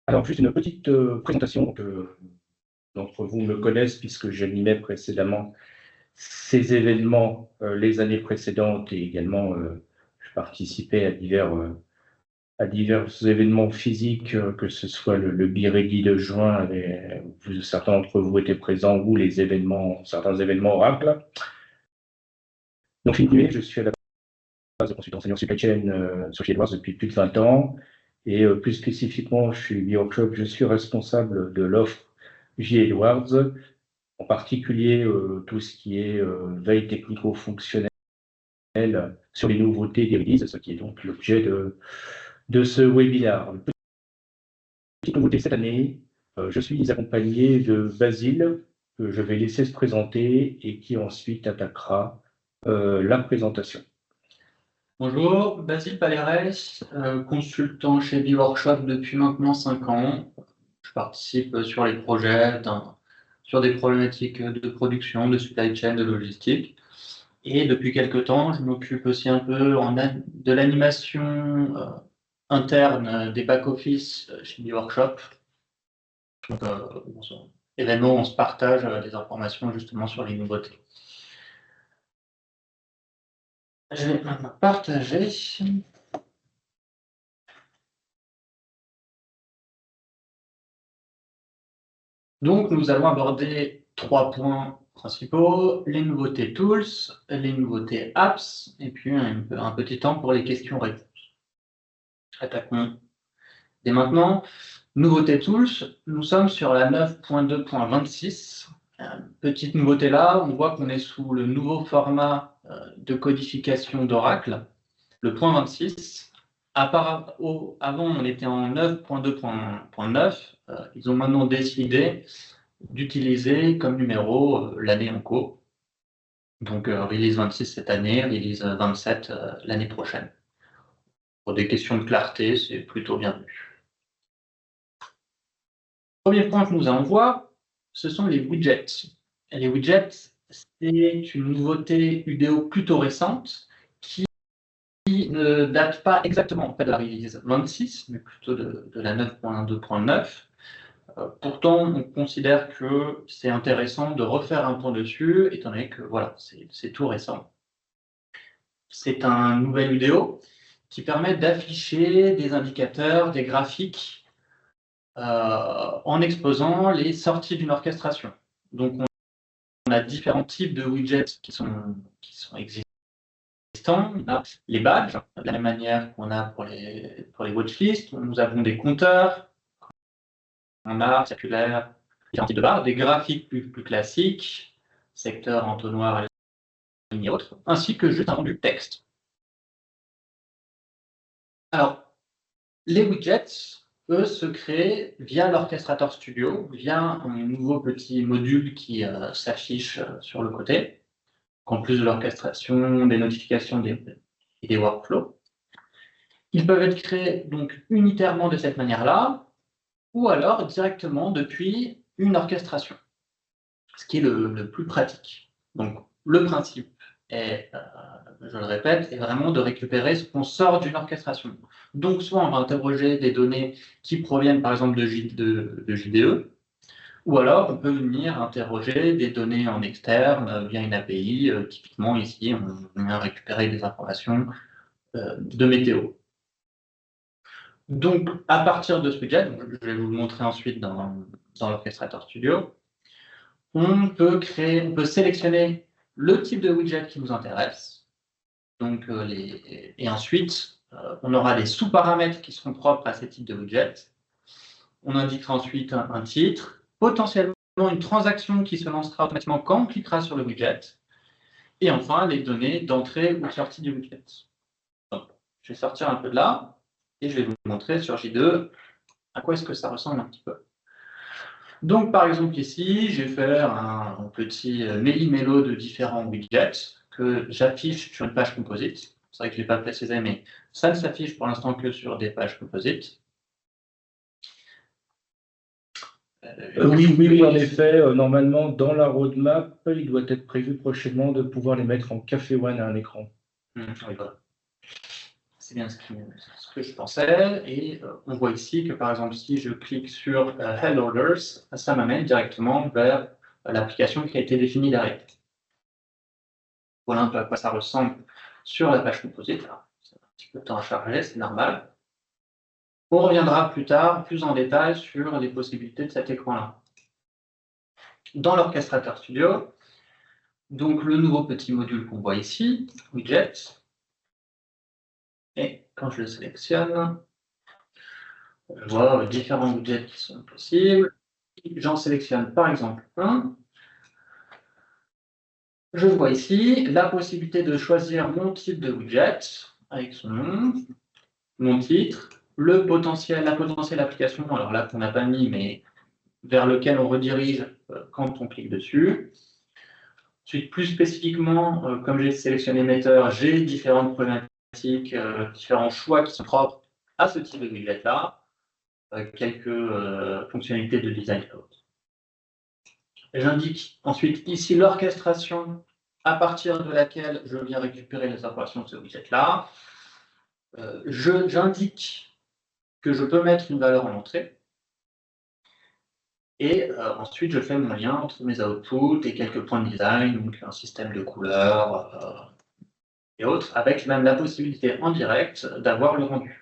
Alors, juste une petite présentation. Donc, d'entre vous me connaissent puisque j'animais précédemment ces événements les années précédentes et également je participais à divers événements physiques, que ce soit le Be-Ready de juin, où certains d'entre vous étaient présents, ou certains événements Oracle. Donc, je suis à la base de consultant senior supply chain sur Edwards depuis plus de 20 ans. Et plus spécifiquement, je suis responsable de l'offre J. Edwards, en particulier tout ce qui est veille technico-fonctionnelle sur les nouveautés des releases, ce qui est donc l'objet de ce webinaire. Petite nouveauté cette année, je suis accompagné de Basile, que je vais laisser se présenter et qui ensuite attaquera la présentation. Bonjour, Basile Palérès, consultant chez B-Workshop depuis maintenant 5 ans. Je participe sur les projets, sur des problématiques de production, de supply chain, de logistique. Et depuis quelques temps, je m'occupe aussi un peu de l'animation interne des back-office chez B-Workshop. Donc, événement où on se partage des informations justement sur les nouveautés. Je vais maintenant partager. Donc, nous allons aborder 3 points principaux, les nouveautés tools, les nouveautés apps, et puis un petit temps pour les questions-réponses. Attaquons dès maintenant. Nouveautés tools, nous sommes sur la 9.2.26. Petite nouveauté là, on voit qu'on est sous le nouveau format de codification d'Oracle, le point 26. Avant, on était en 9.2.9. Ils ont maintenant décidé d'utiliser comme numéro l'année en cours. Donc, release 26 cette année, release 27 l'année prochaine. Pour des questions de clarté, c'est plutôt bien vu. Premier point que nous allons voir, ce sont les widgets. Et les widgets, c'est une nouveauté UDO plutôt récente qui ne date pas exactement en fait, de la release 26, mais plutôt de la 9.2.9. Pourtant, on considère que c'est intéressant de refaire un point dessus, étant donné que voilà, c'est tout récent. C'est un nouvel UDO qui permet d'afficher des indicateurs, des graphiques en exposant les sorties d'une orchestration. Donc, on a différents types de widgets qui sont existants. On a les badges, de la même manière qu'on a pour les watchlists. Nous avons des compteurs, on a circulaire, différents types de barres, des graphiques plus classiques, secteur, entonnoir, et autres, ainsi que juste un rendu texte. Alors, les widgets, eux, se créent via l'Orchestrator Studio, via un nouveau petit module qui s'affiche sur le côté, en plus de l'orchestration, des notifications et des workflows. Ils peuvent être créés donc unitairement de cette manière-là, ou alors directement depuis une orchestration, ce qui est le plus pratique. Donc, le principe est, je le répète, est vraiment de récupérer ce qu'on sort d'une orchestration. Donc, soit on va interroger des données qui proviennent par exemple de JDE, ou alors on peut venir interroger des données en externe via une API. Typiquement, ici, on vient récupérer des informations de météo. Donc, à partir de ce widget, je vais vous le montrer ensuite dans l'Orchestrator Studio, on peut sélectionner le type de widget qui nous intéresse. Donc, et ensuite, on aura des sous-paramètres qui seront propres à ces types de widgets. On indiquera ensuite un titre, potentiellement une transaction qui se lancera automatiquement quand on cliquera sur le widget. Et enfin, les données d'entrée ou de sortie du widget. Donc, je vais sortir un peu de là et je vais vous montrer sur J2 à quoi est-ce que ça ressemble un petit peu. Donc, par exemple, ici, je vais faire un petit méli-mélo de différents widgets que j'affiche sur une page composite. C'est vrai que je ne l'ai pas précisé, mais ça ne s'affiche pour l'instant que sur des pages composites. Oui, en effet, normalement, dans la roadmap, il doit être prévu prochainement de pouvoir les mettre en café one à un écran. Oui, voilà. c'est bien ce que je pensais. Et on voit ici que, par exemple, si je clique sur Head Orders, ça m'amène directement vers l'application qui a été définie derrière. Voilà un peu à quoi ça ressemble sur la page Composite. Alors, c'est un petit peu de temps à charger, c'est normal. On reviendra plus tard, plus en détail, sur les possibilités de cet écran-là. Dans l'Orchestrator Studio, donc le nouveau petit module qu'on voit ici, Widget, et quand je le sélectionne, je vois différents widgets qui sont possibles. J'en sélectionne par exemple un. Je vois ici la possibilité de choisir mon type de widget avec son nom, mon titre, la potentielle application, alors là qu'on n'a pas mis, mais vers lequel on redirige quand on clique dessus. Ensuite, plus spécifiquement, comme j'ai sélectionné Meter, j'ai différentes problématiques, différents choix qui sont propres à ce type de widget-là, quelques fonctionnalités de design et autres. J'indique ensuite ici l'orchestration à partir de laquelle je viens récupérer les informations de ce widget-là. J'indique que je peux mettre une valeur en entrée. Et ensuite, je fais mon lien entre mes outputs et quelques points de design, donc un système de couleurs et autres, avec même la possibilité en direct d'avoir le rendu.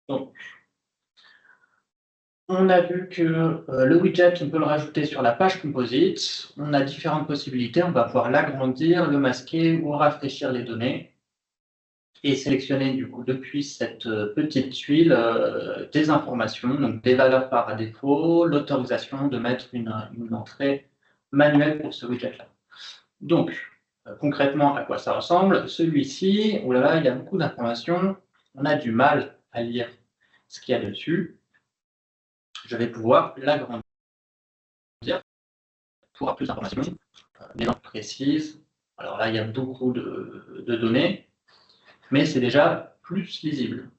Donc, on a vu que le widget, on peut le rajouter sur la page Composite. On a différentes possibilités. On va pouvoir l'agrandir, le masquer ou rafraîchir les données. Et sélectionner du coup depuis cette petite tuile des informations, donc des valeurs par défaut, l'autorisation de mettre une entrée manuelle pour ce widget-là. Donc, concrètement, à quoi ça ressemble? Celui-ci, oh là là, il y a beaucoup d'informations. On a du mal à lire ce qu'il y a dessus. Je vais pouvoir l'agrandir pour avoir plus d'informations, des notes précises. Alors là, il y a beaucoup de données, mais c'est déjà plus lisible.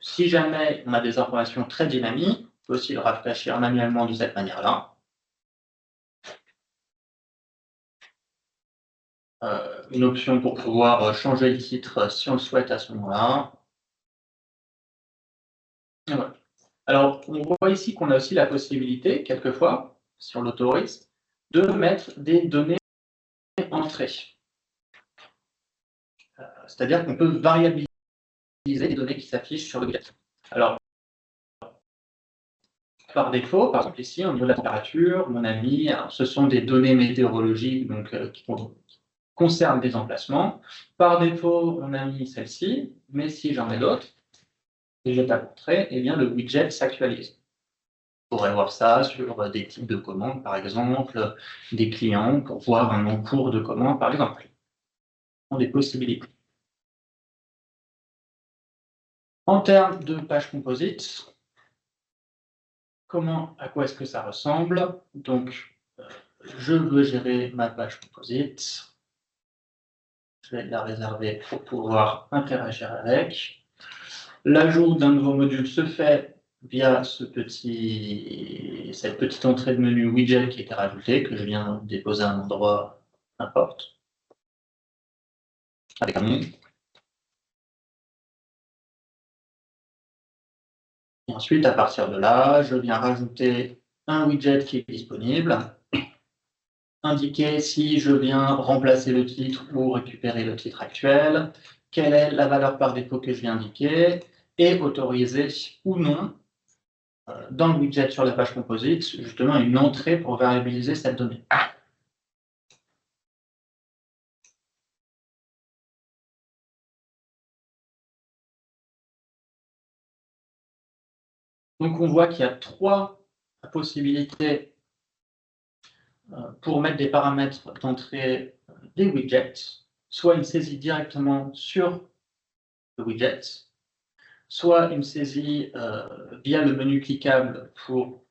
Si jamais on a des informations très dynamiques, on peut aussi le rafraîchir manuellement de cette manière-là. Une option pour pouvoir changer le titre si on le souhaite à ce moment-là. Voilà. Alors, on voit ici qu'on a aussi la possibilité, quelquefois, si on l'autorise, de mettre des données entrées. C'est-à-dire qu'on peut variabiliser les données qui s'affichent sur le widget. Alors, par défaut, par exemple ici, au niveau de la température, mon ami, ce sont des données météorologiques donc, qui concernent des emplacements. Par défaut, on a mis celle-ci, mais si j'en ai d'autres, et je tape Entrée, eh bien le widget s'actualise. On pourrait voir ça sur des types de commandes, par exemple, des clients, pour voir un encours de commande, par exemple. Ce sont des possibilités. En termes de page Composite, à quoi est-ce que ça ressemble? Donc, je veux gérer ma page Composite. Je vais la réserver pour pouvoir interagir avec. L'ajout d'un nouveau module se fait via cette petite entrée de menu widget qui a été rajoutée, que je viens déposer à un endroit n'importe, avec un nom. Et ensuite, à partir de là, je viens rajouter un widget qui est disponible, indiquer si je viens remplacer le titre ou récupérer le titre actuel, quelle est la valeur par défaut que je viens indiquer, et autoriser ou non, dans le widget sur la page Composite, justement une entrée pour variabiliser cette donnée. Donc on voit qu'il y a trois possibilités pour mettre des paramètres d'entrée des widgets, soit une saisie directement sur le widget, soit une saisie via le menu cliquable pour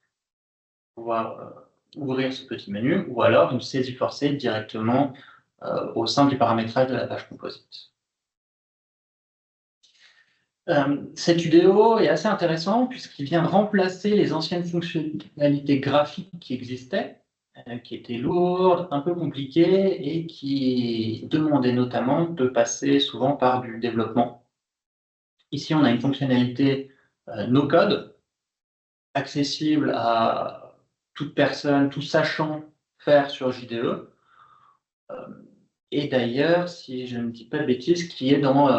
pouvoir ouvrir ce petit menu, ou alors une saisie forcée directement au sein du paramétrage de la page Composite. Cet UDO est assez intéressant puisqu'il vient remplacer les anciennes fonctionnalités graphiques qui existaient, qui étaient lourdes, un peu compliquées et qui demandaient notamment de passer souvent par du développement. Ici, on a une fonctionnalité no-code, accessible à toute personne, tout sachant faire sur JDE. Et d'ailleurs, si je ne dis pas de bêtises, qui est dans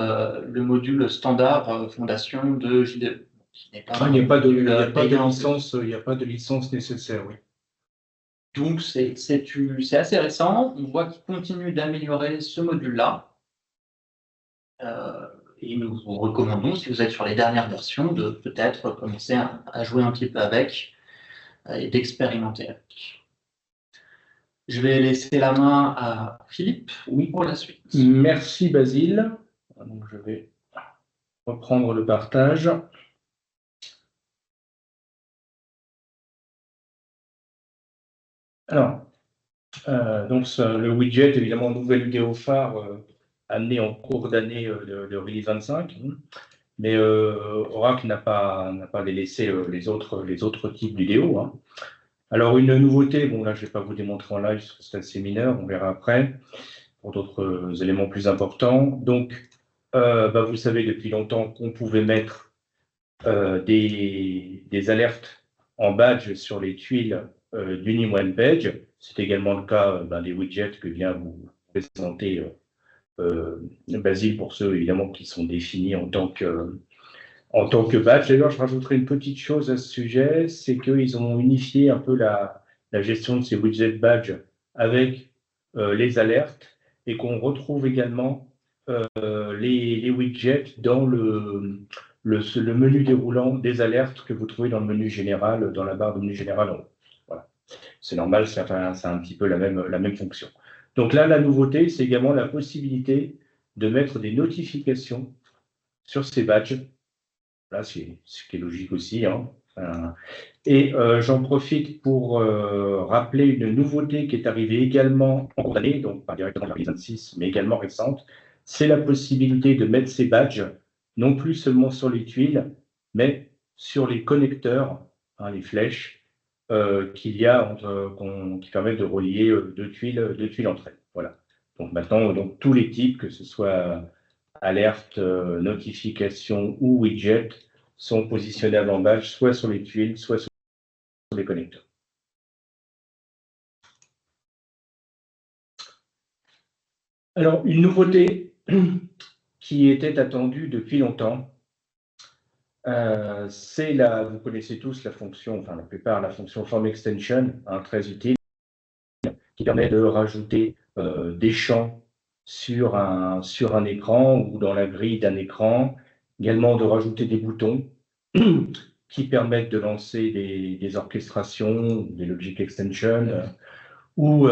le module standard fondation de JDE. Il n'y a pas de licence, il n'y a pas de licence nécessaire, oui. Donc, c'est assez récent. On voit qu'il continue d'améliorer ce module-là. Et nous vous recommandons, si vous êtes sur les dernières versions, de peut-être commencer à jouer un petit peu avec et d'expérimenter avec. Je vais laisser la main à Philippe pour la suite. Merci Basile. Donc, je vais reprendre le partage. Alors, donc le widget, évidemment, nouvelle vidéo phare amenée en cours d'année de Release 25. Mais Oracle n'a pas délaissé les autres types d'UDO. Hein. Alors, une nouveauté, bon là, je ne vais pas vous démontrer en live, parce que c'est assez mineur, on verra après, pour d'autres éléments plus importants. Donc, vous savez depuis longtemps qu'on pouvait mettre des alertes en badge sur les tuiles d'une one page. C'est également le cas des widgets que vient vous présenter Basile, pour ceux évidemment qui sont définis en tant que badge. D'ailleurs, je rajouterai une petite chose à ce sujet, c'est qu'ils ont unifié un peu la gestion de ces widgets badge avec les alertes et qu'on retrouve également les widgets dans le menu déroulant des alertes que vous trouvez dans le menu général, dans la barre de menu général en haut. Voilà. C'est normal, c'est un petit peu la même fonction. Donc là, la nouveauté, c'est également la possibilité de mettre des notifications sur ces badges. Là, ce qui est logique aussi. Hein. Et j'en profite pour rappeler une nouveauté qui est arrivée également en cours d'année, donc pas directement dans la 26, mais également récente. C'est la possibilité de mettre ces badges, non plus seulement sur les tuiles, mais sur les connecteurs, hein, les flèches, qu'il y a qui permettent de relier deux tuiles entre elles. Voilà. Donc maintenant, tous les types, que ce soit alerte, notification ou widget, sont positionnables en badge, soit sur les tuiles, soit sur les connecteurs. Alors, une nouveauté qui était attendue depuis longtemps, c'est vous connaissez tous la fonction, enfin la plupart, la fonction Form Extension, hein, très utile, qui permet de rajouter des champs sur un écran ou dans la grille d'un écran, également de rajouter des boutons qui permettent de lancer des orchestrations, des logic extensions, ou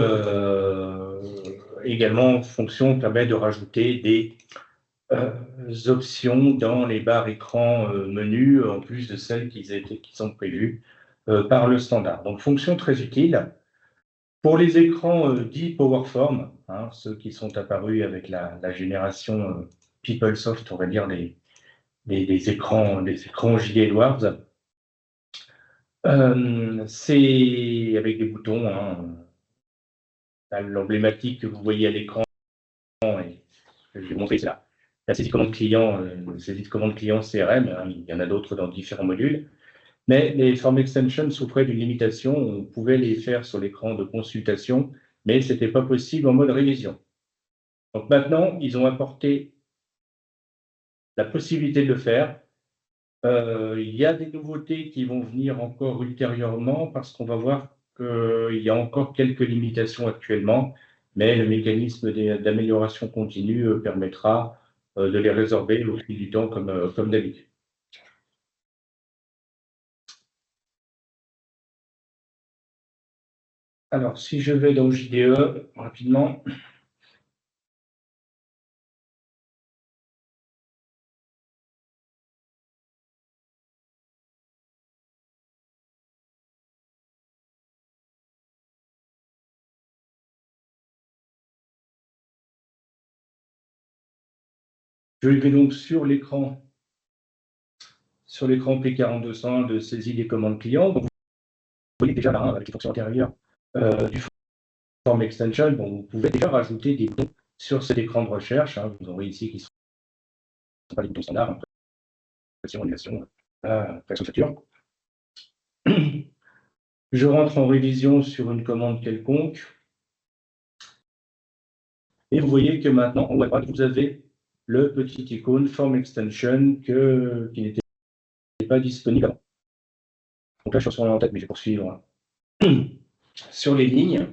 également fonction permet de rajouter des options dans les barres écran menus, en plus de celles qui sont prévues par le standard. Donc fonction très utile. Pour les écrans dits PowerForm, hein, ceux qui sont apparus avec la génération PeopleSoft, on va dire des écrans JD Edwards, c'est avec des boutons. Hein, l'emblématique que vous voyez à l'écran, et je vais montrer, c'est la saisie de commande client, CRM. Hein, il y en a d'autres dans différents modules. Mais les Form Extensions souffraient d'une limitation. On pouvait les faire sur l'écran de consultation, mais ce n'était pas possible en mode révision. Donc maintenant, ils ont apporté la possibilité de le faire. Il y a des nouveautés qui vont venir encore ultérieurement parce qu'on va voir qu'il y a encore quelques limitations actuellement, mais le mécanisme d'amélioration continue permettra de les résorber au fil du temps comme d'habitude. Alors, si je vais dans JDE rapidement. Je vais donc sur l'écran sur l'écran P4201 de saisie des commandes clients. Donc, vous voyez déjà là, avec les fonctions antérieures du Form Extension, bon, vous pouvez déjà rajouter des boutons sur cet écran de recherche. Hein. Vous en voyez ici qui ne sont pas les boutons standards, impression, animation, pression facture. Je rentre en révision sur une commande quelconque. Et vous voyez que maintenant, en haut à droite, vous avez le petit icône Form Extension qui n'était pas disponible avant. Donc là, je suis sur en tête, mais je vais poursuivre sur les lignes.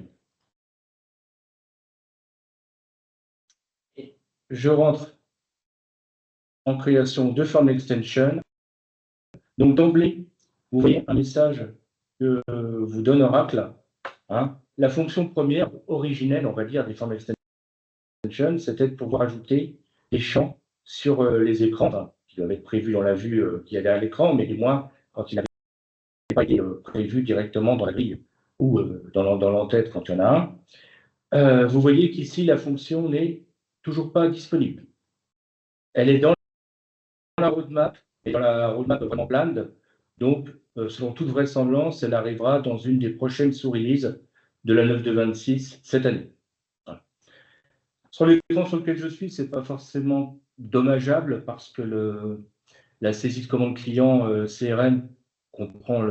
Et je rentre en création de Form Extension. Donc d'emblée, vous voyez un message que vous donne Oracle. Hein. La fonction première, originelle, on va dire, des Form Extension, c'était de pouvoir ajouter des champs sur les écrans, enfin, qui doivent être prévus dans la vue qui allait à l'écran, mais du moins, quand il n'avait pas été prévu directement dans la grille ou dans l'entête quand il y en a un. Vous voyez qu'ici, la fonction n'est toujours pas disponible. Elle est dans la roadmap, et dans la roadmap vraiment planned. Donc, selon toute vraisemblance, elle arrivera dans une des prochaines sous-releases de la 9.2.26 cette année. Voilà. Sur l'écran sur lequel je suis, ce n'est pas forcément dommageable parce que la saisie de commande client CRM comprend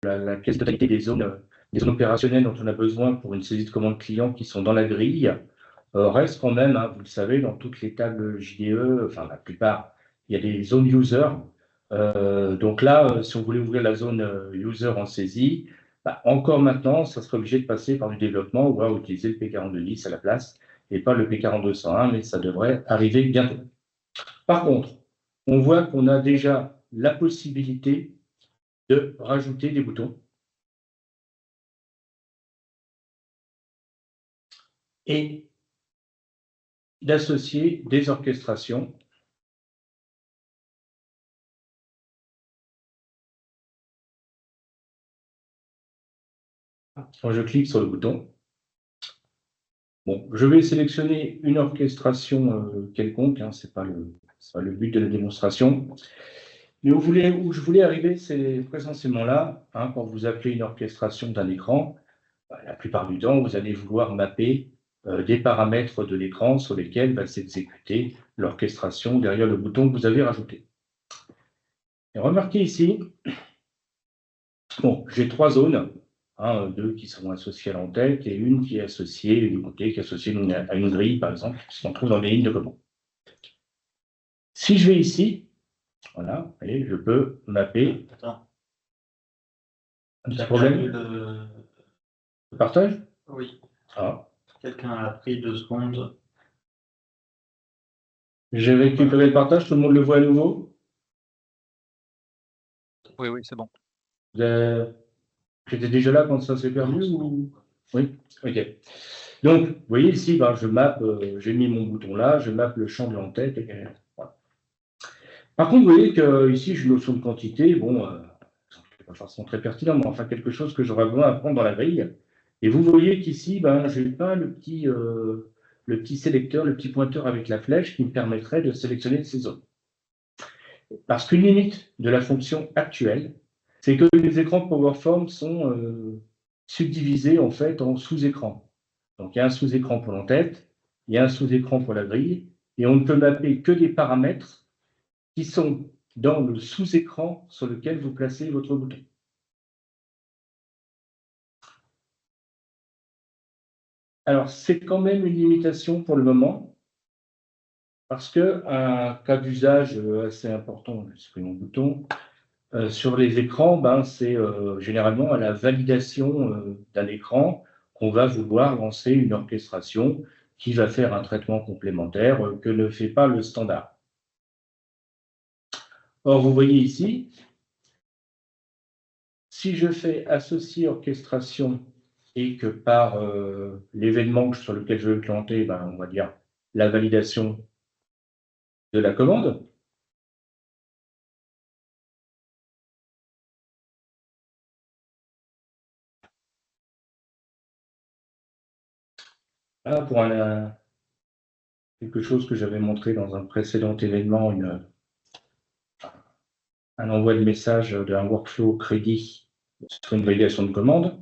la quasi-totalité des zones opérationnelles dont on a besoin pour une saisie de commande client qui sont dans la grille. Reste quand même, hein, vous le savez, dans toutes les tables JDE, enfin la plupart, il y a des zones user. Donc là, si on voulait ouvrir la zone user en saisie, encore maintenant, ça serait obligé de passer par du développement ou à utiliser le P4210 à la place et pas le P4201, mais ça devrait arriver bientôt. Par contre, on voit qu'on a déjà la possibilité de rajouter des boutons et d'associer des orchestrations quand je clique sur le bouton. Bon, je vais sélectionner une orchestration quelconque, hein, ce n'est pas le but de la démonstration. Mais où je voulais arriver, c'est précisément là, hein, quand vous appelez une orchestration d'un écran, la plupart du temps, vous allez vouloir mapper des paramètres de l'écran sur lesquels va s'exécuter l'orchestration derrière le bouton que vous avez rajouté. Et remarquez ici, bon, j'ai trois zones, hein, deux qui sont associées à l'entête et une qui est associée du côté, qui est associée à une grille, par exemple, qui se trouve dans les lignes de commande. Si je vais ici, voilà, et je peux mapper. Attends. Un petit problème. Le partage? Oui. Ah. Quelqu'un a pris 2 secondes. J'ai récupéré le partage, tout le monde le voit à nouveau? Oui, oui, c'est bon. J'étais déjà là quand ça s'est perdu ou... Oui, ok. Donc, vous voyez ici, je map, j'ai mis mon bouton là, je map le champ de l'entête. Voilà. Par contre, vous voyez qu'ici, j'ai une notion de quantité, bon, c'est pas forcément très pertinent, mais enfin quelque chose que j'aurais besoin à prendre dans la grille. Et vous voyez qu'ici, je n'ai pas le petit sélecteur, le petit pointeur avec la flèche qui me permettrait de sélectionner ces zones. Parce qu'une limite de la fonction actuelle, c'est que les écrans PowerForm sont subdivisés en fait en sous-écrans. Donc il y a un sous-écran pour l'entête, il y a un sous-écran pour la grille, et on ne peut mapper que des paramètres qui sont dans le sous-écran sur lequel vous placez votre bouton. Alors c'est quand même une limitation pour le moment, parce qu'un cas d'usage assez important, je supprime mon bouton, sur les écrans, c'est généralement à la validation d'un écran qu'on va vouloir lancer une orchestration qui va faire un traitement complémentaire que ne fait pas le standard. Or, vous voyez ici, si je fais associer orchestration et que par l'événement sur lequel je veux planter, on va dire la validation de la commande, là, pour quelque chose que j'avais montré dans un précédent événement, un envoi de message d'un workflow crédit sur une validation de commande.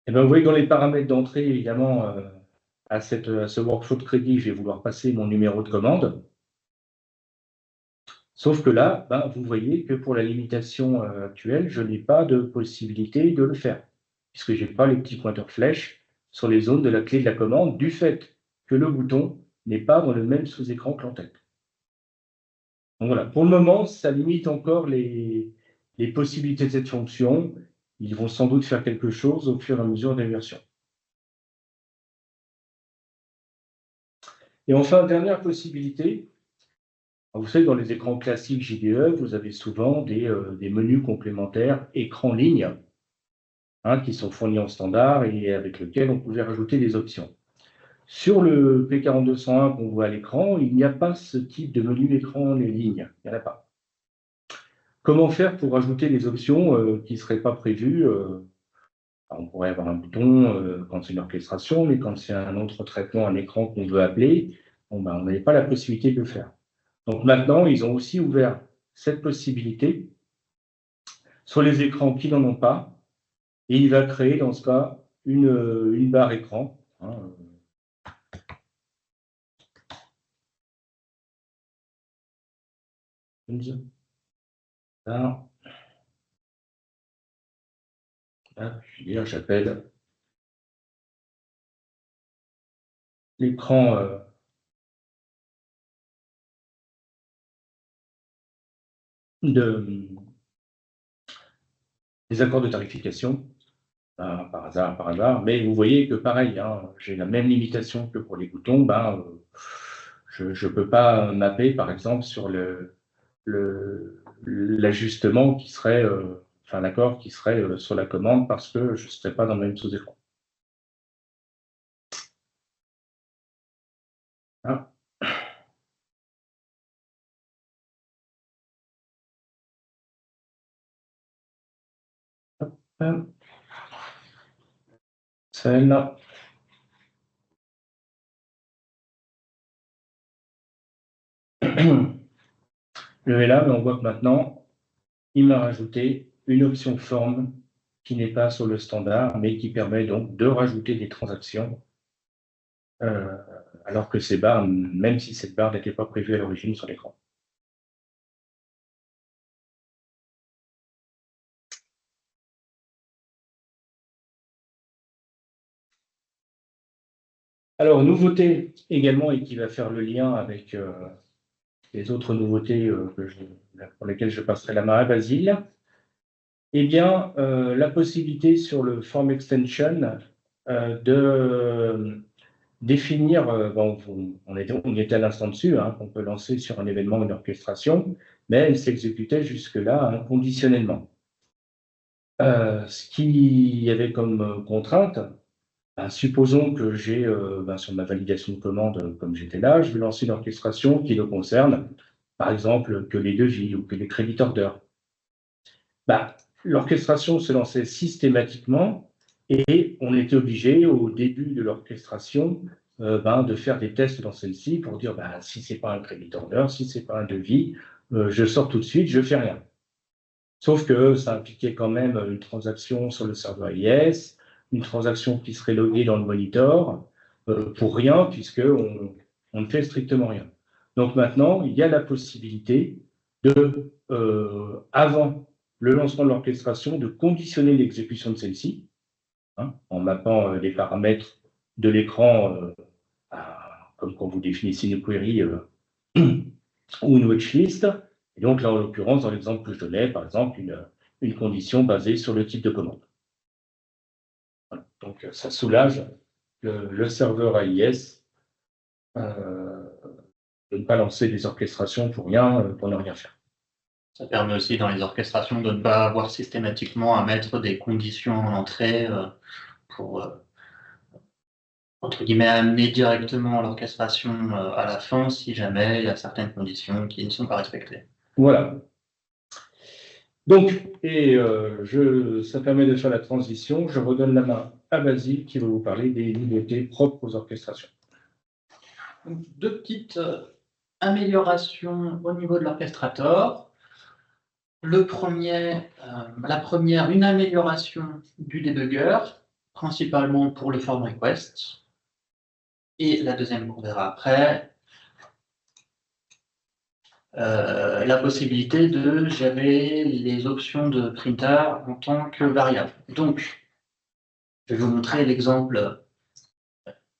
Et bien, vous voyez dans les paramètres d'entrée, évidemment, à ce workflow de crédit, je vais vouloir passer mon numéro de commande. Sauf que là, vous voyez que pour la limitation actuelle, je n'ai pas de possibilité de le faire, puisque je n'ai pas les petits pointeurs flèches sur les zones de la clé de la commande, du fait que le bouton n'est pas dans le même sous-écran que l'entête. Donc voilà, pour le moment, ça limite encore les possibilités de cette fonction. Ils vont sans doute faire quelque chose au fur et à mesure des versions. Et enfin, dernière possibilité, vous savez, dans les écrans classiques JDE, vous avez souvent des menus complémentaires écran ligne, qui sont fournis en standard et avec lesquels on pouvait rajouter des options. Sur le P4201 qu'on voit à l'écran, il n'y a pas ce type de menu écran ligne, il n'y en a pas. Comment faire pour rajouter des options qui ne seraient pas prévues on pourrait avoir un bouton quand c'est une orchestration, mais quand c'est un autre traitement, un écran qu'on veut appeler, on n'avait pas la possibilité de le faire. Donc maintenant, ils ont aussi ouvert cette possibilité sur les écrans qui n'en ont pas, et il va créer dans ce cas une barre écran. Là, j'appelle l'écran des accords de tarification, par hasard, mais vous voyez que pareil, j'ai la même limitation que pour les boutons, je ne peux pas mapper par exemple sur l'ajustement qui serait, l'accord qui serait sur la commande parce que je ne serais pas dans le même sous-écran. Celle-là. Je vais là, mais on voit que maintenant, il m'a rajouté une option forme qui n'est pas sur le standard, mais qui permet donc de rajouter des transactions, alors que ces barres, même si cette barre n'était pas prévue à l'origine sur l'écran. Alors, nouveauté également, et qui va faire le lien avec les autres nouveautés pour lesquelles je passerai la main à Basile, eh bien, la possibilité sur le Form Extension de définir, on était à l'instant dessus, qu'on peut lancer sur un événement une orchestration, mais elle s'exécutait jusque-là conditionnellement. Ce qui y avait comme contrainte, supposons que j'ai, sur ma validation de commande, comme j'étais là, je vais lancer une orchestration qui ne concerne, par exemple, que les devis ou que les credit orders. L'orchestration se lançait systématiquement et on était obligé, au début de l'orchestration, de faire des tests dans celle-ci pour dire si ce n'est pas un credit order, si ce n'est pas un devis, je sors tout de suite, je ne fais rien. Sauf que ça impliquait quand même une transaction sur le serveur IS, une transaction qui serait loguée dans le monitor, pour rien, puisqu'on ne fait strictement rien. Donc maintenant, il y a la possibilité de, avant le lancement de l'orchestration, de conditionner l'exécution de celle-ci, en mappant les paramètres de l'écran, comme quand vous définissez une query ou une watchlist. Et donc là, en l'occurrence, dans l'exemple que je donnais, par exemple, une condition basée sur le type de commande. Voilà. Donc ça soulage le serveur AIS de ne pas lancer des orchestrations pour ne rien faire. Ça permet aussi dans les orchestrations de ne pas avoir systématiquement à mettre des conditions en entrée pour, entre guillemets, amener directement l'orchestration à la fin si jamais il y a certaines conditions qui ne sont pas respectées. Voilà. Donc, ça permet de faire la transition. Je redonne la main à Basile qui va vous parler des nouveautés propres aux orchestrations. Deux petites amélioration au niveau de l'orchestrator. La première, une amélioration du debugger, principalement pour le form request. Et la deuxième qu'on verra après, la possibilité de gérer les options de printer en tant que variable. Donc, je vais vous montrer l'exemple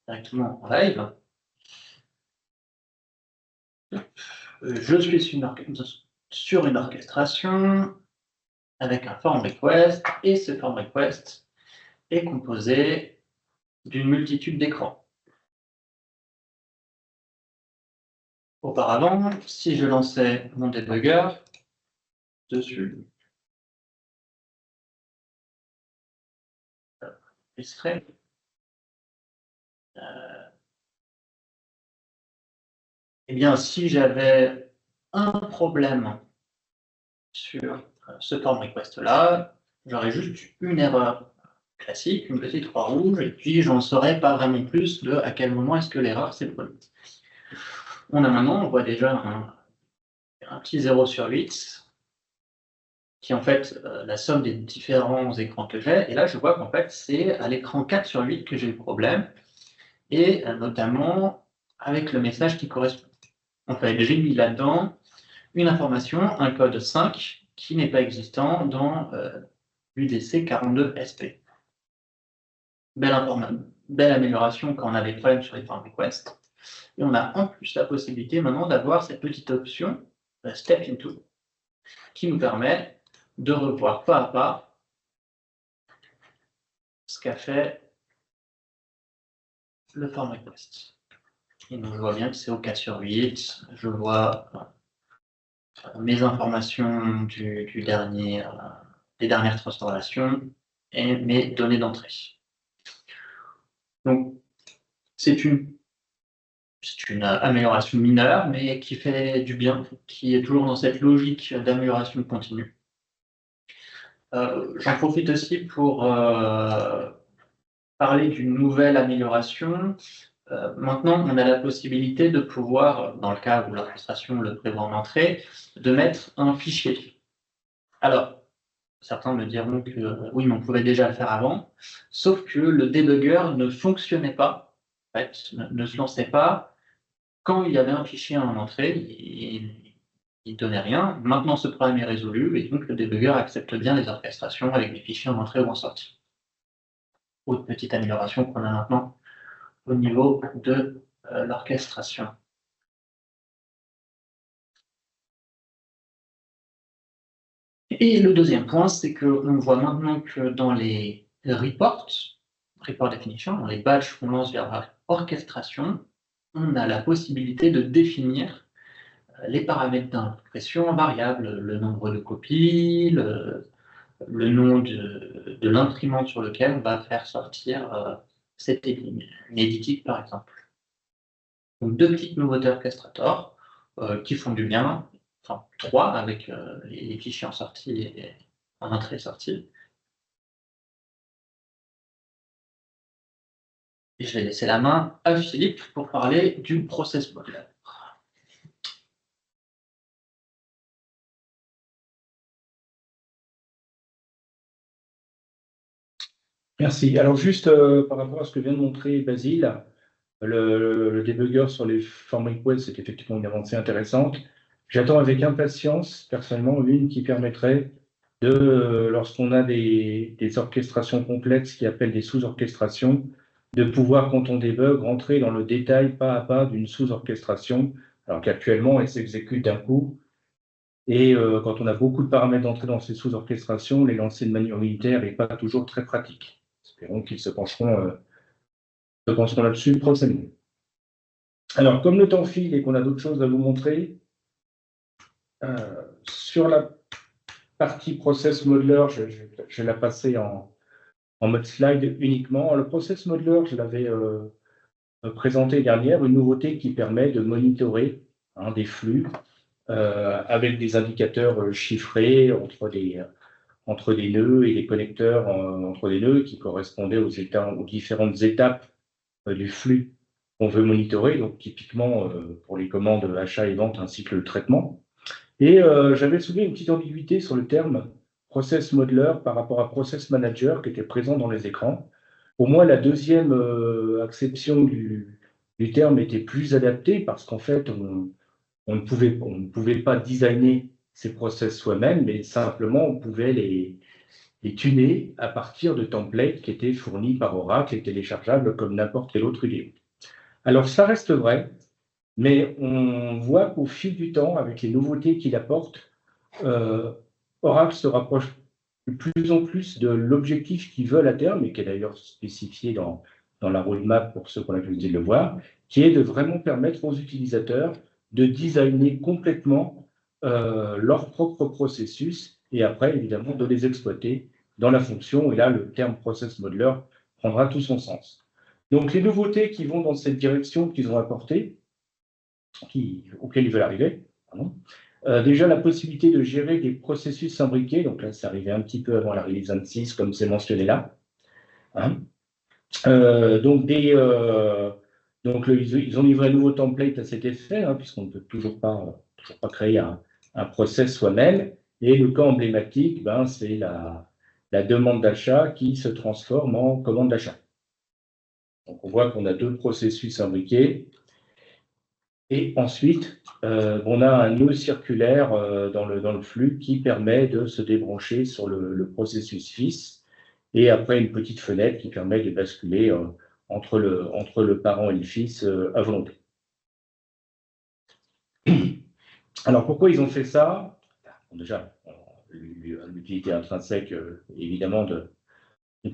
directement en live. Je suis sur une orchestration avec un form request, et ce form request est composé d'une multitude d'écrans. Auparavant, si je lançais mon debugger dessus, il serait eh bien, si j'avais un problème sur ce form request-là, j'aurais juste une erreur classique, une petite croix rouge, et puis j'en saurais pas vraiment plus de à quel moment est-ce que l'erreur s'est produite. On a maintenant, on voit déjà un petit 0 sur 8, qui est en fait la somme des différents écrans que j'ai, et là je vois qu'en fait c'est à l'écran 4 sur 8 que j'ai le problème, et notamment avec le message qui correspond. En fait, j'ai mis là-dedans une information, un code 5, qui n'est pas existant dans l'UDC 42SP. Belle amélioration quand on a des problèmes sur les form requests. Et on a en plus la possibilité maintenant d'avoir cette petite option Step Into, qui nous permet de revoir pas à pas ce qu'a fait le form request. Et donc je vois bien que c'est au 4 sur 8, je vois mes informations des dernières transformations et mes données d'entrée. Donc, c'est une amélioration mineure, mais qui fait du bien, qui est toujours dans cette logique d'amélioration continue. J'en profite aussi pour parler d'une nouvelle amélioration. Maintenant, on a la possibilité de pouvoir, dans le cas où l'orchestration le prévoit en entrée, de mettre un fichier. Alors, certains me diront que oui, mais on pouvait déjà le faire avant, sauf que le debugger ne fonctionnait pas, en fait, ne se lançait pas quand il y avait un fichier en entrée, il ne donnait rien. Maintenant, ce problème est résolu, et donc le debugger accepte bien les orchestrations avec des fichiers en entrée ou en sortie. Autre petite amélioration qu'on a maintenant au niveau de l'orchestration. Et le deuxième point, c'est qu'on voit maintenant que dans les reports, report definition, dans les badges qu'on lance vers orchestration, on a la possibilité de définir les paramètres d'impression variables, le nombre de copies, le nom de l'imprimante sur lequel on va faire sortir cette édite, par exemple. Donc, deux petites nouveautés orchestrator qui font du bien, enfin trois avec les fichiers en sortie et en entrée et sortie. Et je vais laisser la main à Philippe pour parler du process modeler. Merci. Alors juste par rapport à ce que vient de montrer Basile, le debugger sur les form requests, c'est effectivement une avancée intéressante. J'attends avec impatience, personnellement, une qui permettrait de, lorsqu'on a des orchestrations complexes qui appellent des sous-orchestrations, de pouvoir, quand on débug, rentrer dans le détail pas à pas d'une sous-orchestration, alors qu'actuellement, elle s'exécute d'un coup. Et quand on a beaucoup de paramètres d'entrée dans ces sous-orchestrations, les lancer de manière unitaire n'est pas toujours très pratique. Espérons qu'ils se pencheront là-dessus prochainement. Alors, comme le temps file et qu'on a d'autres choses à vous montrer, sur la partie process modeler, je vais la passer en mode slide uniquement. Le process modeler, je l'avais présenté dernière, une nouveauté qui permet de monitorer des flux avec des indicateurs chiffrés entre des nœuds et des connecteurs entre des nœuds qui correspondaient aux différentes étapes du flux qu'on veut monitorer, donc typiquement pour les commandes achat et vente ainsi que le traitement. Et j'avais soulevé une petite ambiguïté sur le terme Process Modeler par rapport à Process Manager qui était présent dans les écrans. Pour moi, la deuxième acception du terme était plus adaptée parce qu'en fait, on ne pouvait pas designer ces process soi-même, mais simplement on pouvait les tuner à partir de templates qui étaient fournis par Oracle et téléchargeables comme n'importe quel autre UDO. Alors ça reste vrai, mais on voit qu'au fil du temps, avec les nouveautés qu'il apporte, Oracle se rapproche de plus en plus de l'objectif qu'ils veulent à terme, et qui est d'ailleurs spécifié dans la roadmap pour ceux qu'on a pu le voir, qui est de vraiment permettre aux utilisateurs de designer complètement leur propre processus et après, évidemment, de les exploiter dans la fonction. Et là, le terme Process Modeler prendra tout son sens. Donc, les nouveautés qui vont dans cette direction qu'ils ont apportées, auxquelles ils veulent arriver, déjà, la possibilité de gérer des processus imbriqués, donc là, c'est arrivé un petit peu avant la release 26, comme c'est mentionné là. Donc, ils ont livré un nouveau template à cet effet, puisqu'on ne peut toujours pas créer un process soi-même. Et le cas emblématique, c'est la demande d'achat qui se transforme en commande d'achat. Donc, on voit qu'on a deux processus imbriqués. Et ensuite, on a un nœud circulaire dans le flux qui permet de se débrancher sur le processus fils. Et après, une petite fenêtre qui permet de basculer entre le parent et le fils à volonté. Alors, pourquoi ils ont fait ça? Déjà, l'utilité intrinsèque, évidemment, de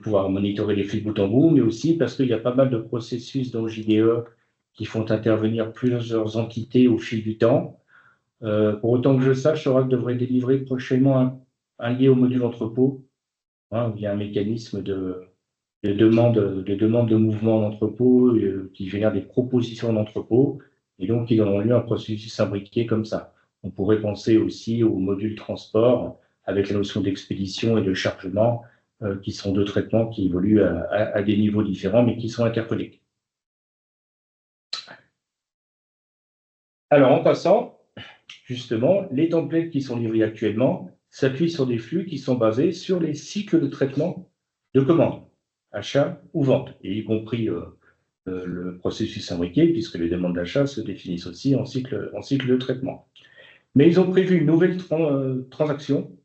pouvoir monitorer les flux de bout en bout, mais aussi parce qu'il y a pas mal de processus dans JDE qui font intervenir plusieurs entités au fil du temps. Pour autant que je sache, Oracle devrait délivrer prochainement un lié au module entrepôt, via un mécanisme de demande de mouvement d'entrepôt qui génère des propositions d'entrepôt, et donc qui donneront lieu à un processus imbriqué comme ça. On pourrait penser aussi au module transport avec la notion d'expédition et de chargement, qui sont deux traitements qui évoluent à des niveaux différents, mais qui sont interconnectés. Alors, en passant, justement, les templates qui sont livrés actuellement s'appuient sur des flux qui sont basés sur les cycles de traitement de commandes, achat ou vente, et y compris le processus imbriqué, puisque les demandes d'achat se définissent aussi en cycle de traitement. Mais ils ont prévu une nouvelle transaction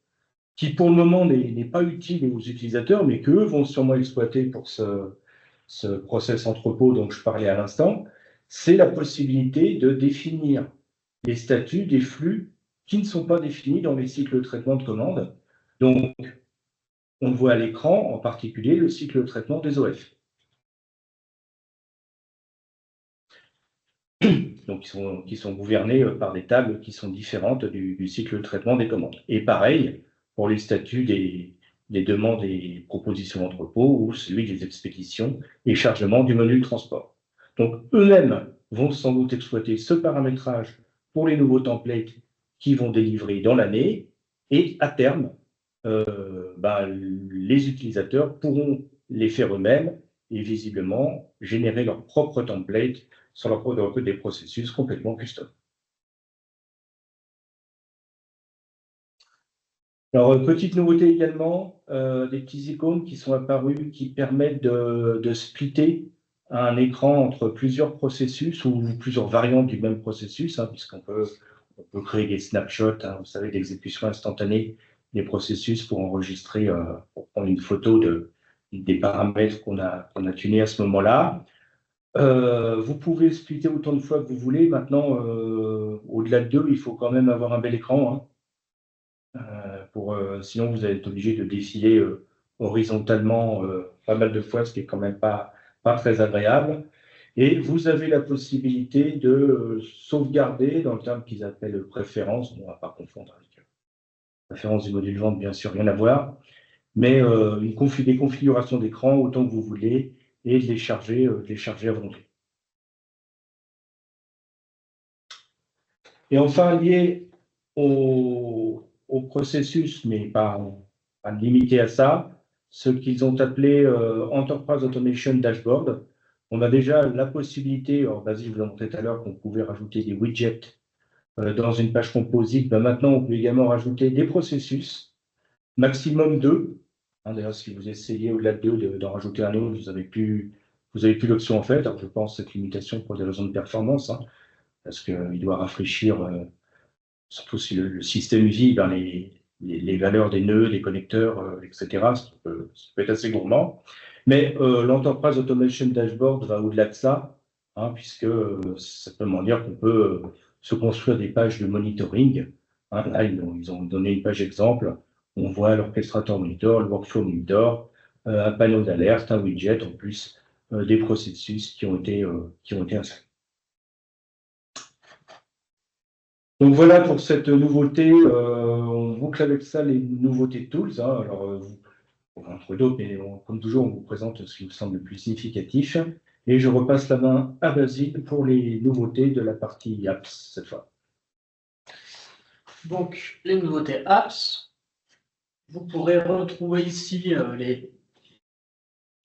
qui, pour le moment, n'est pas utile aux utilisateurs, mais qu'eux vont sûrement exploiter pour ce process entrepôt dont je parlais à l'instant. C'est la possibilité de définir les statuts des flux qui ne sont pas définis dans les cycles de traitement de commande. Donc, on voit à l'écran, en particulier, le cycle de traitement des OF. Donc, qui sont gouvernés par des tables qui sont différentes du cycle de traitement des commandes. Et pareil, pour les statuts des demandes et propositions d'entrepôt ou celui des expéditions et chargements du module transport. Donc, eux-mêmes vont sans doute exploiter ce paramétrage pour les nouveaux templates qui vont délivrer dans l'année, et à terme, les utilisateurs pourront les faire eux-mêmes et visiblement générer leur propre template sur leur des processus complètement custom. Alors, petite nouveauté également, des petits icônes qui sont apparus qui permettent de splitter un écran entre plusieurs processus ou plusieurs variantes du même processus, puisqu'on peut créer des snapshots, vous savez, d'exécution instantanée des processus pour enregistrer, pour prendre une photo des paramètres qu'on a tunés à ce moment-là. Vous pouvez splitter autant de fois que vous voulez. Maintenant, au-delà de 2, il faut quand même avoir un bel écran. Sinon, vous allez être obligé de défiler horizontalement pas mal de fois, ce qui est quand même pas très agréable. Et vous avez la possibilité de sauvegarder dans le terme qu'ils appellent préférence. On ne va pas confondre avec préférence du module vente, bien sûr, rien à voir. Mais des configurations d'écran autant que vous voulez et de les charger à volonté. Et enfin, lié au processus, mais pas limité à ça, ce qu'ils ont appelé Enterprise Automation Dashboard. On a déjà la possibilité, alors Basile vous a montré tout à l'heure qu'on pouvait rajouter des widgets dans une page composite. Ben maintenant, on peut également rajouter des processus, maximum 2. D'ailleurs, si vous essayez au-delà de 2 d'en rajouter un autre, vous avez plus l'option en fait. Alors, je pense cette limitation pour des raisons de performance, parce qu'il doit rafraîchir, surtout si le système vit, ben, les valeurs des nœuds, des connecteurs, etc. Ça peut être assez gourmand. Mais l'Enterprise Automation Dashboard va au-delà de ça, puisque simplement dire qu'on peut se construire des pages de monitoring. Là, ils ont donné une page exemple. On voit l'orchestrateur monitor, le workflow monitor, un panneau d'alerte, un widget, en plus des processus qui ont été inscrits. Donc voilà pour cette nouveauté. On boucle avec ça les nouveautés de tools. Alors, entre d'autres, mais comme toujours, on vous présente ce qui vous semble le plus significatif. Et je repasse la main à Basile pour les nouveautés de la partie apps cette fois. Donc, les nouveautés apps, vous pourrez retrouver ici les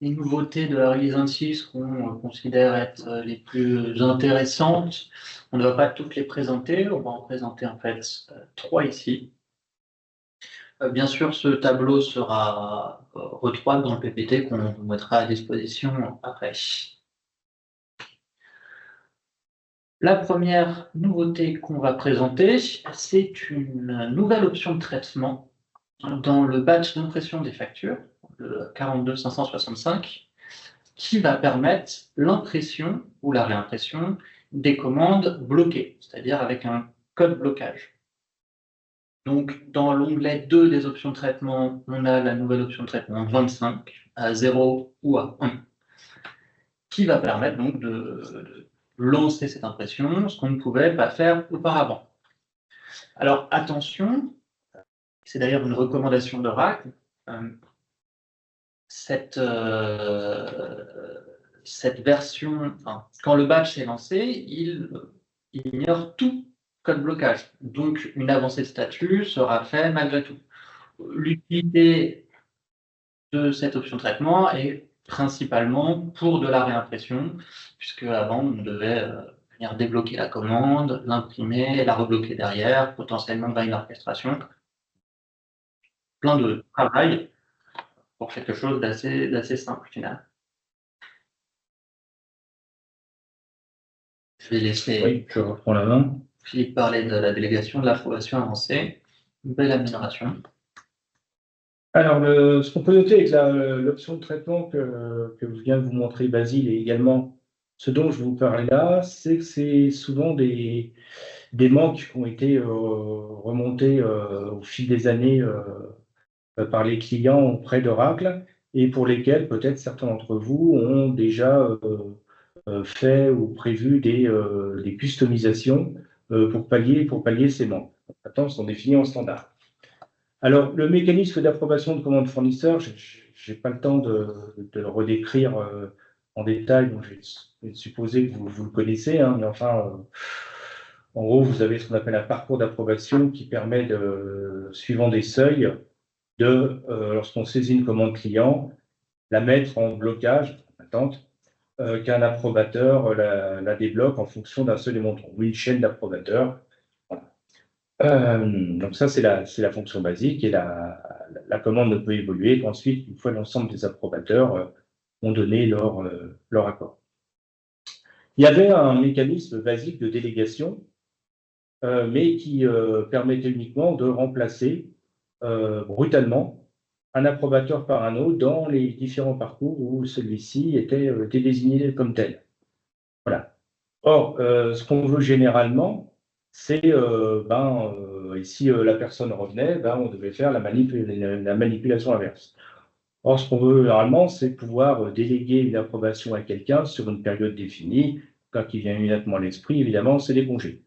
nouveautés de la release 26 qu'on considère être les plus intéressantes. On ne va pas toutes les présenter, on va en présenter en fait 3 ici. Bien sûr, ce tableau sera retrouvé dans le PPT qu'on vous mettra à disposition après. La première nouveauté qu'on va présenter, c'est une nouvelle option de traitement dans le batch d'impression des factures, le 42565, qui va permettre l'impression ou la réimpression des commandes bloquées, c'est-à-dire avec un code blocage. Donc, dans l'onglet 2 des options de traitement, on a la nouvelle option de traitement 25 à 0 ou à 1, qui va permettre donc de lancer cette impression, ce qu'on ne pouvait pas faire auparavant. Alors, attention, c'est d'ailleurs une recommandation d'Oracle, cette version, quand le batch est lancé, il ignore tout code blocage. Donc, une avancée de statut sera faite malgré tout. L'utilité de cette option de traitement est principalement pour de la réimpression, puisque avant, on devait venir débloquer la commande, l'imprimer, la rebloquer derrière, potentiellement dans une orchestration. Plein de travail pour quelque chose d'assez simple, finalement. Je vais laisser Oui, je reprends la main. Philippe parler de la délégation de l'approbation avancée. Une belle amélioration. Alors, ce qu'on peut noter avec l'option de traitement que vient de vous montrer Basile et également ce dont je vous parlais là, c'est que c'est souvent des manques qui ont été remontés au fil des années par les clients auprès d'Oracle et pour lesquels peut-être certains d'entre vous ont déjà fait ou prévu des customisations pour pallier ces manques. Maintenant, ils sont définis en standard. Alors, le mécanisme d'approbation de commande fournisseur, je n'ai pas le temps de le redécrire en détail, donc je vais supposer que vous le connaissez, mais enfin, en gros, vous avez ce qu'on appelle un parcours d'approbation qui permet, suivant des seuils, lorsqu'on saisit une commande client, la mettre en blocage, en attente, qu'un approbateur la débloque en fonction d'un seul élément, ou une chaîne d'approbateurs. Donc ça, c'est la fonction basique et la commande ne peut évoluer qu'ensuite, une fois l'ensemble des approbateurs ont donné leur accord. Il y avait un mécanisme basique de délégation, mais qui permettait uniquement de remplacer brutalement un approbateur par un autre dans les différents parcours où celui-ci était désigné comme tel. Voilà. Or, ce qu'on veut généralement, c'est, si la personne revenait, on devait faire la manipulation inverse. Or, ce qu'on veut généralement, c'est pouvoir déléguer une approbation à quelqu'un sur une période définie. Quand il vient immédiatement à l'esprit, évidemment, c'est les congés.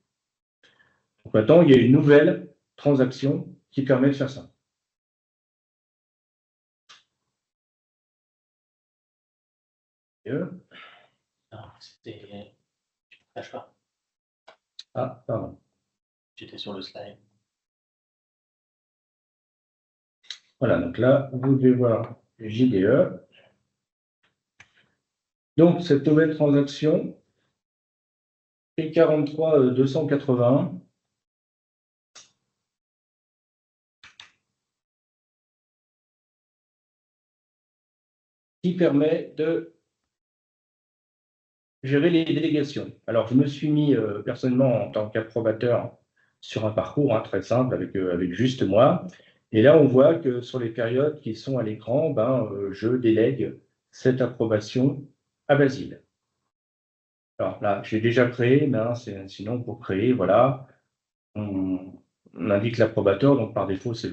Donc maintenant, il y a une nouvelle transaction qui permet de faire ça. Alors, c'était. Je ne partage pas. Ah, pardon. J'étais sur le slide. Voilà, donc là, vous devez voir le JDE. Donc, cette nouvelle transaction, P43 281, qui permet de gérer les délégations. Alors, je me suis mis personnellement en tant qu'approbateur sur un parcours très simple avec juste moi. Et là, on voit que sur les périodes qui sont à l'écran, je délègue cette approbation à Basile. Alors là, j'ai déjà créé, mais sinon, pour créer, voilà, on indique l'approbateur. Donc, par défaut, c'est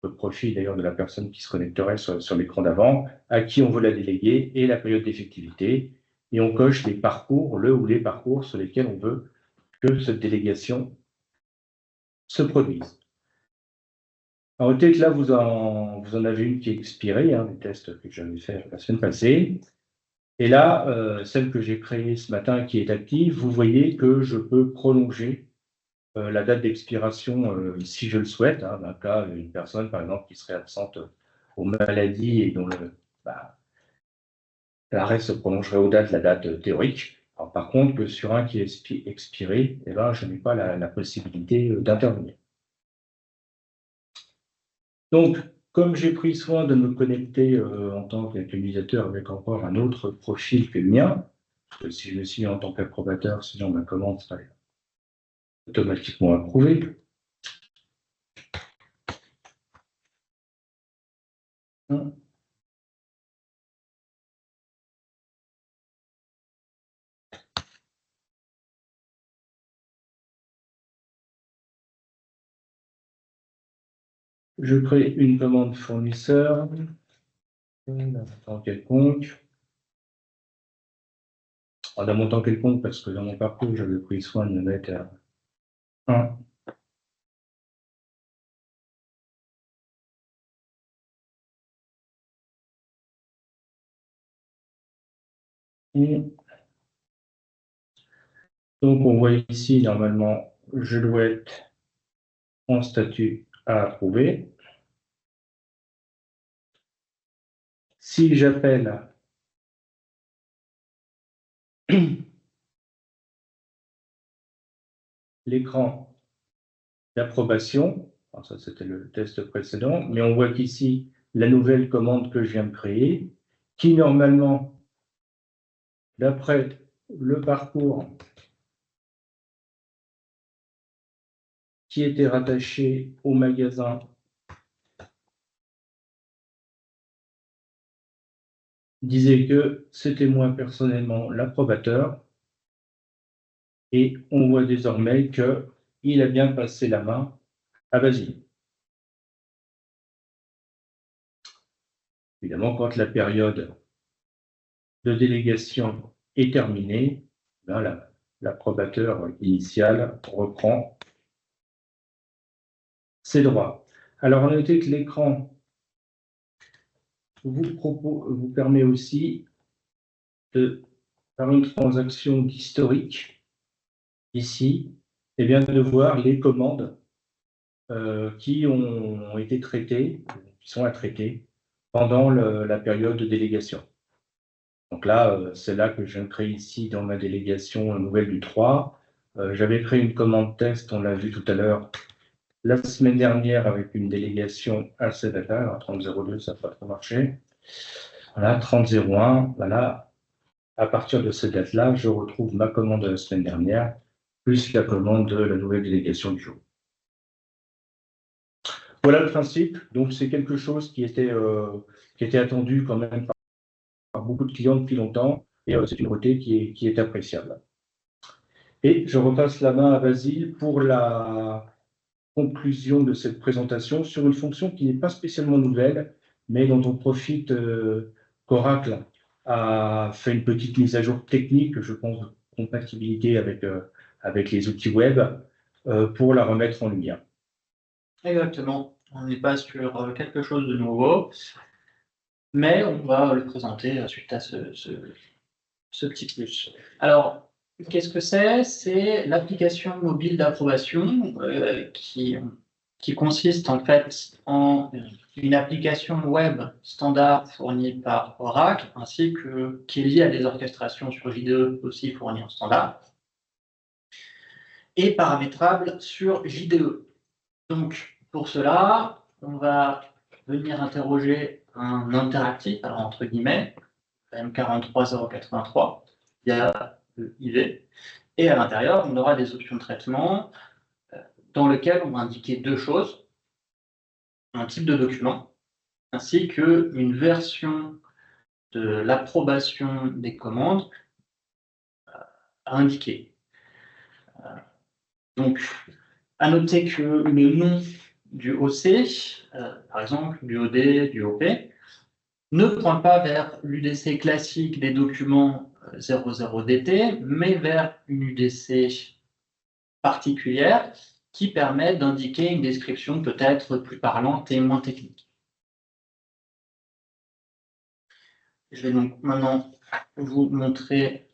le profil d'ailleurs de la personne qui se connecterait sur l'écran d'avant, à qui on veut la déléguer et la période d'effectivité. Et on coche les parcours, le ou les parcours sur lesquels on veut que cette délégation se produise. Alors, notez que là, vous en avez une qui est expirée, les tests que j'avais fait la semaine passée. Et là, celle que j'ai créée ce matin qui est active, vous voyez que je peux prolonger la date d'expiration si je le souhaite. Dans le cas, une personne, par exemple, qui serait absente aux maladies et dont l'arrêt se prolongerait au-delà de la date théorique. Alors, par contre, que sur un qui est expiré, je n'ai pas la possibilité d'intervenir. Donc, comme j'ai pris soin de me connecter en tant qu'utilisateur avec encore un autre profil que le mien, parce que si je me suis mis en tant qu'approbateur, sinon ma commande serait automatiquement approuvée. Je crée une commande fournisseur, d'un montant quelconque. D'un montant quelconque, parce que dans mon parcours, j'avais pris soin de me mettre à 1. Donc, on voit ici, normalement, je dois être en statut à approuver. Si j'appelle l'écran d'approbation, ça c'était le test précédent, mais on voit qu'ici, la nouvelle commande que je viens de créer, qui normalement, d'après le parcours qui était rattaché au magasin, disait que c'était moi personnellement l'approbateur, et on voit désormais qu'il a bien passé la main à Basile. Évidemment, quand la période de délégation est terminée, l'approbateur initial reprend ses droits. Alors, à noter que l'écran vous permet aussi de faire une transaction d'historique, ici, et bien de voir les commandes qui ont été traitées, qui sont à traiter pendant la période de délégation. Donc là, c'est là que je viens de créer ici dans ma délégation nouvelle du 3. J'avais créé une commande test, on l'a vu tout à l'heure, la semaine dernière avec une délégation à cette date-là. 30.02, ça n'a pas trop marché. Voilà, 30.01, voilà. À partir de cette date-là, je retrouve ma commande de la semaine dernière, plus la commande de la nouvelle délégation du jour. Voilà le principe. Donc, c'est quelque chose qui était attendu quand même par beaucoup de clients depuis longtemps. Et c'est une nouveauté qui est appréciable. Et je repasse la main à Basile pour la conclusion de cette présentation sur une fonction qui n'est pas spécialement nouvelle, mais dont on profite qu'Oracle a fait une petite mise à jour technique, je pense, de compatibilité avec les outils web, pour la remettre en lumière. Exactement. On n'est pas sur quelque chose de nouveau, mais on va le présenter suite à ce petit plus. Alors, qu'est-ce que c'est? C'est l'application mobile d'approbation qui qui consiste en fait en une application web standard fournie par Oracle, ainsi que qui est liée à des orchestrations sur JDE aussi fournies en standard, et paramétrable sur JDE. Donc, pour cela, on va venir interroger un interactif, alors entre guillemets, M43083, via le IV. Et à l'intérieur, on aura des options de traitement dans lesquelles on va indiquer deux choses, un type de document, ainsi qu'une version de l'approbation des commandes à indiquer. Donc, à noter que le nom du OC, par exemple du OD, du OP, ne pointe pas vers l'UDC classique des documents 00DT, mais vers une UDC particulière qui permet d'indiquer une description peut-être plus parlante et moins technique. Je vais donc maintenant vous montrer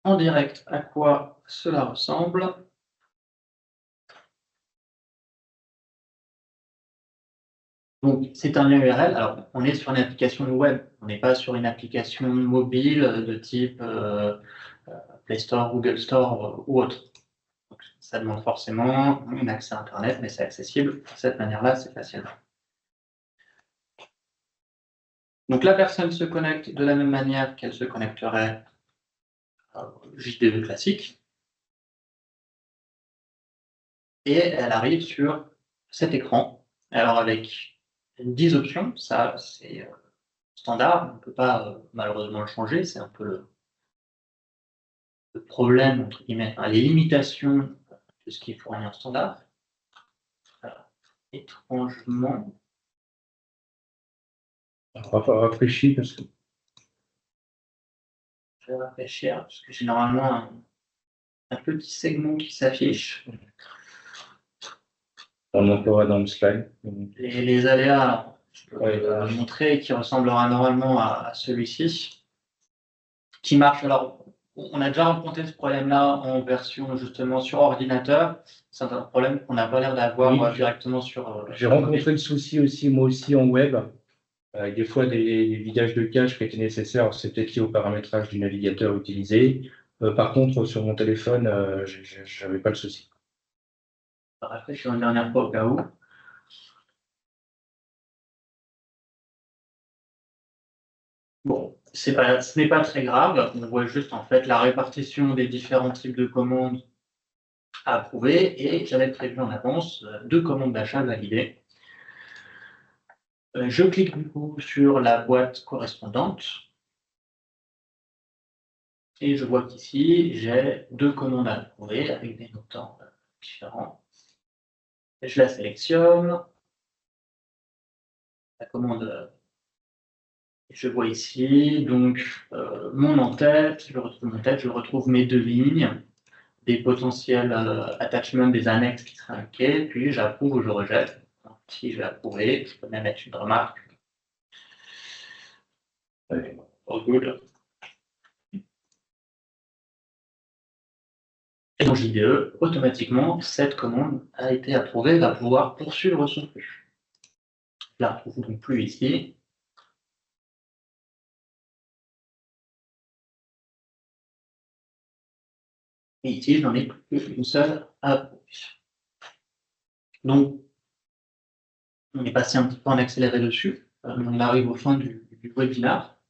en direct à quoi cela ressemble. Donc, c'est un lien URL. Alors, on est sur une application web, on n'est pas sur une application mobile de type Play Store, Google Store ou autre. Donc, ça demande forcément un accès à Internet, mais c'est accessible. De cette manière-là, c'est facile. Donc, la personne se connecte de la même manière qu'elle se connecterait à JDE classique. Et elle arrive sur cet écran. Alors, avec 10 options, ça, c'est standard. On ne peut pas malheureusement le changer. C'est un peu le problème, entre guillemets, les limitations de ce qui est fourni en standard. Étrangement. Rafraîchis parce que. Je vais rafraîchir parce que j'ai normalement un petit segment qui s'affiche. On montera dans le slide. Les aléas, je peux vous montrer, qui ressemblera normalement à celui-ci, qui marche. Alors, on a déjà rencontré ce problème-là en version justement sur ordinateur. C'est un problème qu'on n'a pas l'air d'avoir directement sur. J'ai rencontré le souci aussi, moi aussi, en web. Avec des fois des vidages de cache qui étaient nécessaires. C'est peut-être lié au paramétrage du navigateur utilisé. Par contre, sur mon téléphone, je n'avais pas le souci. Rafraîchir une dernière fois au cas où. Bon, ce n'est pas très grave. On voit juste en fait la répartition des différents types de commandes à approuver et j'avais prévu en avance 2 commandes d'achat validées. Je clique du coup sur la boîte correspondante et je vois qu'ici j'ai 2 commandes à approuver avec des montants différents. Et je la sélectionne. La commande, je vois ici donc mon en-tête, je retrouve mon tête, je retrouve mes 2 lignes, des potentiels attachments, des annexes qui seraient indiqués, puis j'approuve ou je rejette. Donc, si j'ai approuvé, je peux même mettre une remarque. All good. Et dans JDE, automatiquement, cette commande a été approuvée, va pouvoir poursuivre son flux. Je la retrouve donc plus ici. Et ici, je n'en ai plus qu'une seule à approuver. Donc, on est passé un petit peu en accéléré dessus. On arrive au fin du webinaire.